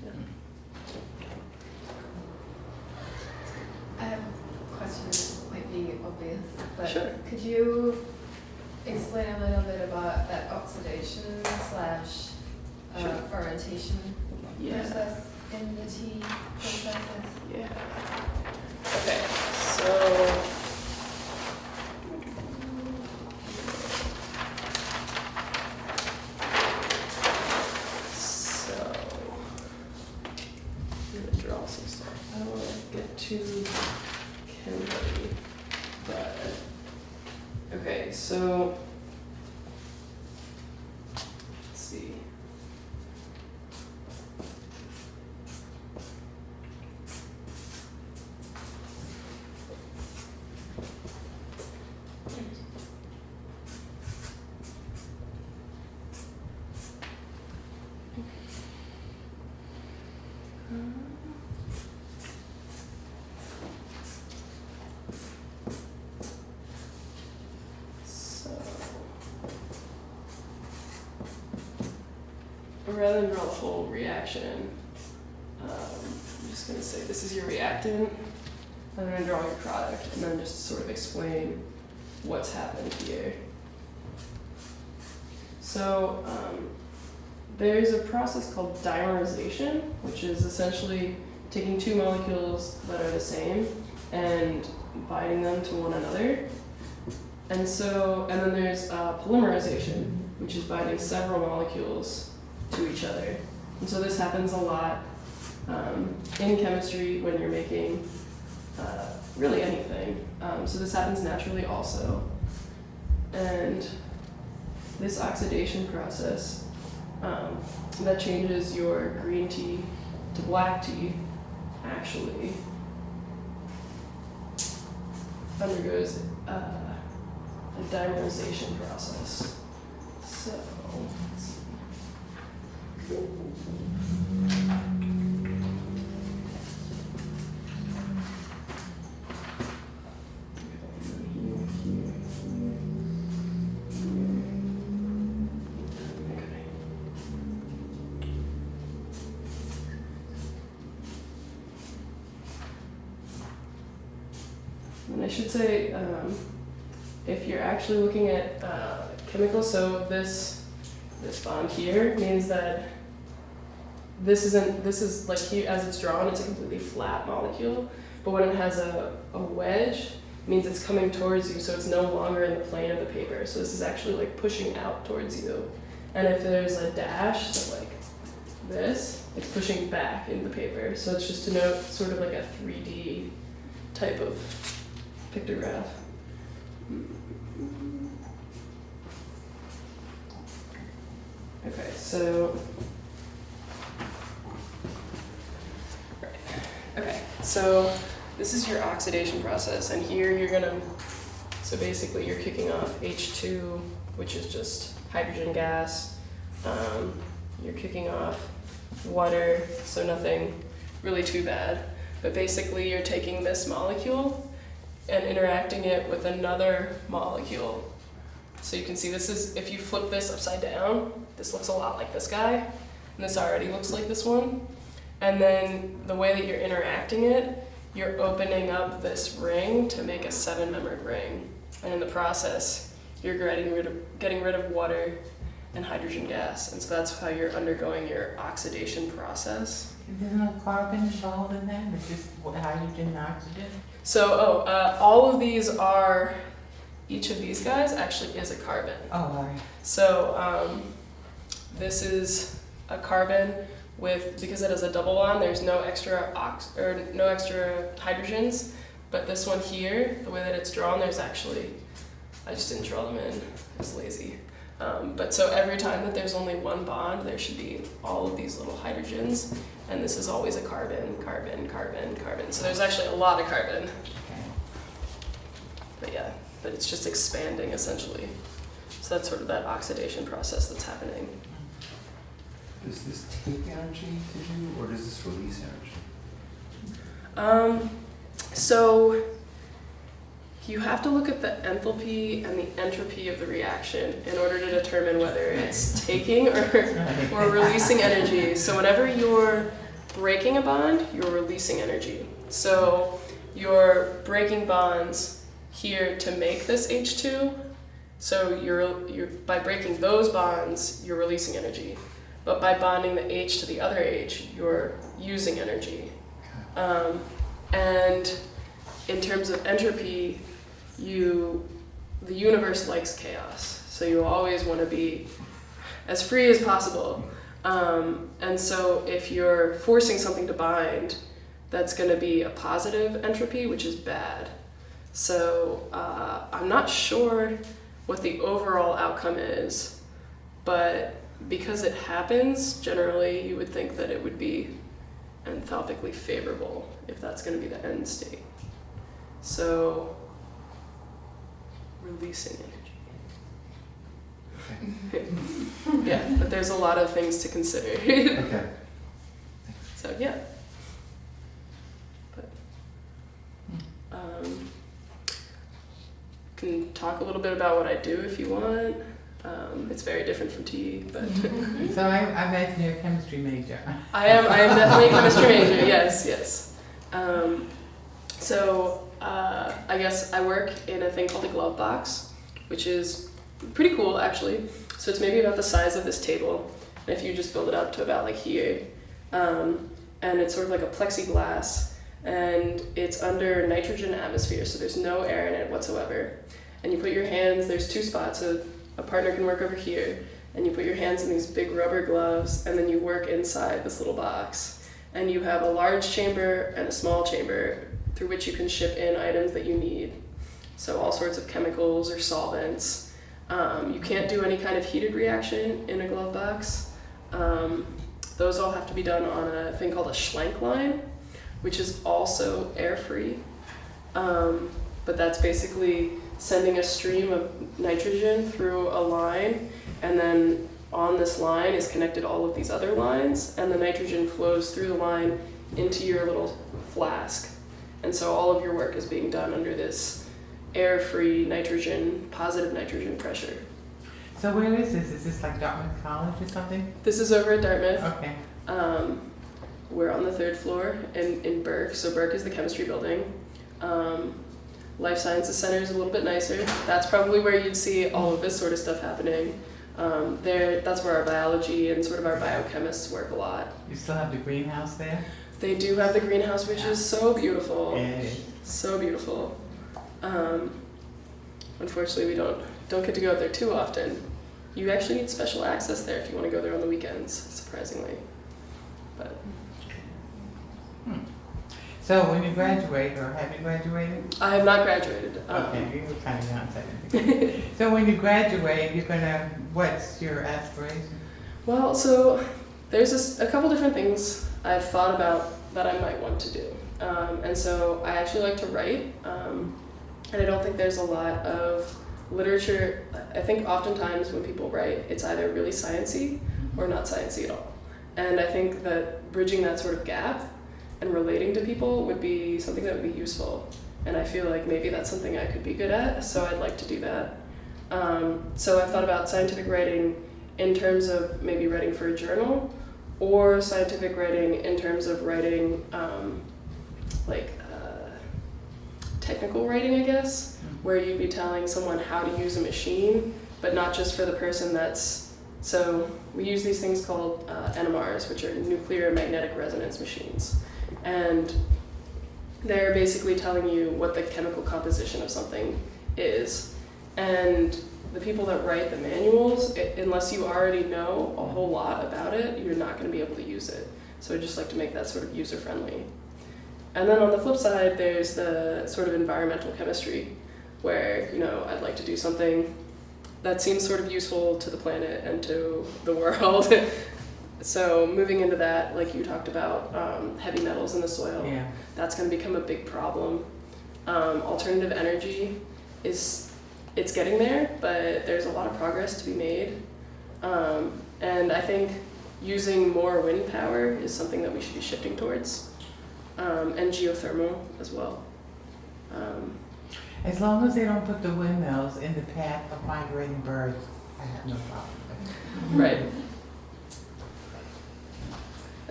yeah. I have a question that might be obvious, but Sure. could you explain a little bit about that oxidation slash Sure. fermentation Yeah. process in the tea processes? Yeah. Okay, so I'm gonna draw some stuff. I don't want to get too chemically, but okay, so let's see. So, rather than draw the whole reaction, I'm just going to say this is your reactant, and I'm going to draw your product, and then just sort of explain what's happened here. So, there's a process called dimerization, which is essentially taking two molecules that are the same and binding them to one another. And then there's polymerization, which is binding several molecules to each other. And so this happens a lot in chemistry when you're making really anything. So this happens naturally also. And this oxidation process that changes your green tea to black tea actually undergoes a dimerization process. So, let's see. I should say, if you're actually looking at chemicals, so this bond here means that this is like here, as it's drawn, it's a completely flat molecule, but when it has a wedge, it means it's coming towards you, so it's no longer in the plane of the paper. So this is actually like pushing out towards you. And if there's a dash, so like this, it's pushing back in the paper. So it's just to note sort of like a 3D type of pictograph. Okay, so okay, so this is your oxidation process, and here you're gonna, so basically you're kicking off H2, which is just hydrogen gas. You're kicking off water, so nothing really too bad. But basically you're taking this molecule and interacting it with another molecule. So you can see this is, if you flip this upside down, this looks a lot like this guy, and this already looks like this one. And then the way that you're interacting it, you're opening up this ring to make a 7-membered ring. And in the process, you're getting rid of water and hydrogen gas. And so that's how you're undergoing your oxidation process. There's no carbon involved in that, it's just hydrogen and oxygen? So, all of these are, each of these guys actually is a carbon. Oh, all right. So, this is a carbon with, because it has a double bond, there's no extra no extra hydrogens, but this one here, the way that it's drawn, there's actually, I just didn't draw them in, I was lazy. But so every time that there's only one bond, there should be all of these little hydrogens, and this is always a carbon, carbon, carbon, carbon. So there's actually a lot of carbon. Okay. But yeah, but it's just expanding essentially. So that's sort of that oxidation process that's happening. Does this take energy to do, or does this release energy? So you have to look at the enthalpy and the entropy of the reaction in order to determine whether it's taking or releasing energy. So whenever you're breaking a bond, you're releasing energy. So you're breaking bonds here to make this H2. So you're by breaking those bonds, you're releasing energy. But by bonding the H to the other H, you're using energy. And in terms of entropy, the universe likes chaos. So you always want to be as free as possible. And so if you're forcing something to bind, that's going to be a positive entropy, which is bad. So I'm not sure what the overall outcome is, but because it happens, generally you would think that it would be enthalpically favorable if that's going to be the end state. So releasing energy. Yeah, but there's a lot of things to consider. Okay. So yeah. But can talk a little bit about what I do if you want. It's very different from TE, but So I imagine you're a chemistry major. I am definitely a chemistry major. Yes. So I guess I work in a thing called a glove box, which is pretty cool actually. So it's maybe about the size of this table, and if you just build it up to about like here, and it's sort of like a plexiglass, and it's under nitrogen atmosphere, so there's no air in it whatsoever. And you put your hands, there's 2 spots, so a partner can work over here, and you put your hands in these big rubber gloves, and then you work inside this little box. And you have a large chamber and a small chamber through which you can ship in items that you need. So all sorts of chemicals or solvents. You can't do any kind of heated reaction in a glove box. Those all have to be done on a thing called a Schlenk line, which is also air-free. But that's basically sending a stream of nitrogen through a line, and then on this line is connected all of these other lines, and the nitrogen flows through the line into your little flask. And so all of your work is being done under this air-free nitrogen, positive nitrogen pressure. So where is this? Is this like Dartmouth College or something? This is over at Dartmouth. Okay. We're on the 3rd floor in Burke. So Burke is the chemistry building. Life Sciences Center is a little bit nicer. That's probably where you'd see all of this sort of stuff happening. That's where our biology and sort of our biochemists work a lot. You still have the greenhouse there? They do have the greenhouse, which is so beautiful. Yeah, it is. So beautiful. Unfortunately, we don't get to go out there too often. You actually need special access there if you want to go there on the weekends, surprisingly. But So when you graduate, or have you graduated? I have not graduated. Okay, you were kind of young, technically. So when you graduate, what's your aspiration? Well, so there's a couple different things I've thought about that I might want to do. And so I actually like to write, and I don't think there's a lot of literature. I think oftentimes when people write, it's either really sciencey or not sciencey at all. And I think that bridging that sort of gap and relating to people would be something that would be useful. And I feel like maybe that's something I could be good at, so I'd like to do that. So I've thought about scientific writing in terms of maybe writing for a journal, or scientific writing in terms of writing technical writing, I guess, where you'd be telling someone how to use a machine, but not just for the person so we use these things called NMRs, which are nuclear magnetic resonance machines. And they're basically telling you what the chemical composition of something is. And the people that write the manuals, unless you already know a whole lot about it, you're not going to be able to use it. So I just like to make that sort of user-friendly. And then on the flip side, there's the sort of environmental chemistry, where, I'd like to do something that seems sort of useful to the planet and to the world. So moving into that, like you talked about, heavy metals in the soil, Yeah. that's going to become a big problem. Alternative energy it's getting there, but there's a lot of progress to be made. And I think using more wind power is something that we should be shifting towards, and geothermal as well. As long as they don't put the windmills in the path of migrating birds, I have no problem with it. Right.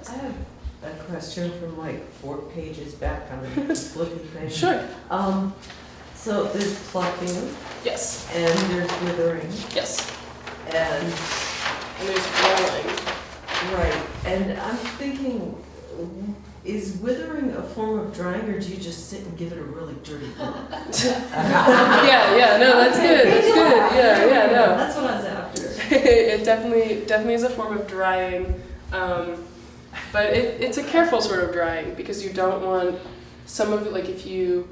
I have a question from like 4 pages back on the flippy thing. Sure. So there's plucking Yes. and there's withering Yes. and, And there's rolling. right, and I'm thinking, is withering a form of drying or do you just sit and give it a really dirty look? Yeah. No, that's good. That's good. Yeah. No. That's what I was after. It definitely is a form of drying, but it's a careful sort of drying, because you don't want some of it, like if you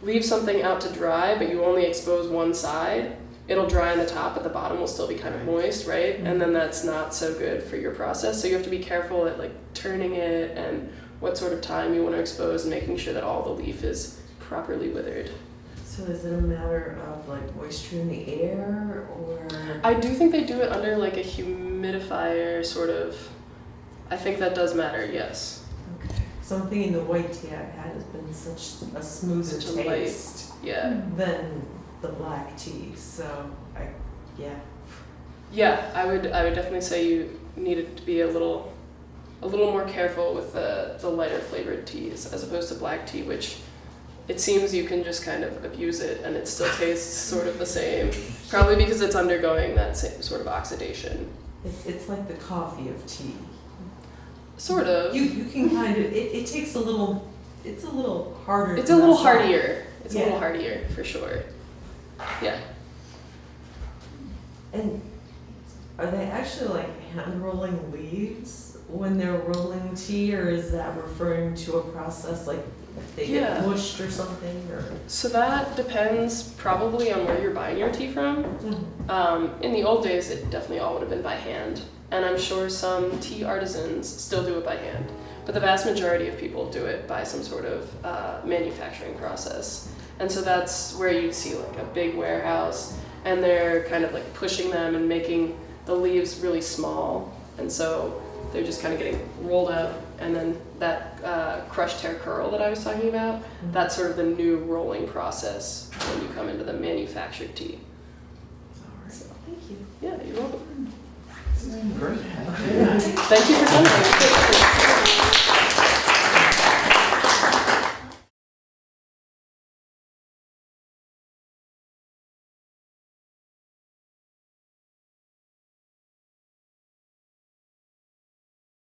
leave something out to dry but you only expose one side, it'll dry on the top but the bottom will still be kind of moist, right? And then that's not so good for your process, so you have to be careful at like turning it and what sort of time you want to expose and making sure that all the leaf is properly withered. So is it a matter of like moisture in the air or? I do think they do it under like a humidifier sort of. I think that does matter, yes. Okay. Something in the white tea I've had has been such a smoother Such a light- taste Yeah. than the black tea. So Yeah, I would definitely say you needed to be a little more careful with the lighter flavored teas as opposed to black tea, which it seems you can just kind of abuse it and it still tastes sort of the same. Probably because it's undergoing that same sort of oxidation. it's like the coffee of tea. Sort of. You can kind of it takes a little. It's a little harder. It's to a little mess up. heartier. It's a Yeah. little heartier for sure. Yeah. And are they actually like hand rolling leaves when they're rolling tea, or is that referring to a process like if they Yeah. get mushed or something? Or So that depends probably on where you're buying your tea from. In the old days, it definitely all would have been by hand. And I'm sure some tea artisans still do it by hand. But the vast majority of people do it by some sort of manufacturing process. And so that's where you'd see like a big warehouse, and they're kind of like pushing them and making the leaves really small. And so they're just kind of getting rolled up, and then that crushed hair curl that I was talking about, that's sort of the new rolling process when you come into the manufactured tea. So, thank you. yeah, you're welcome. Great. Thank you for coming.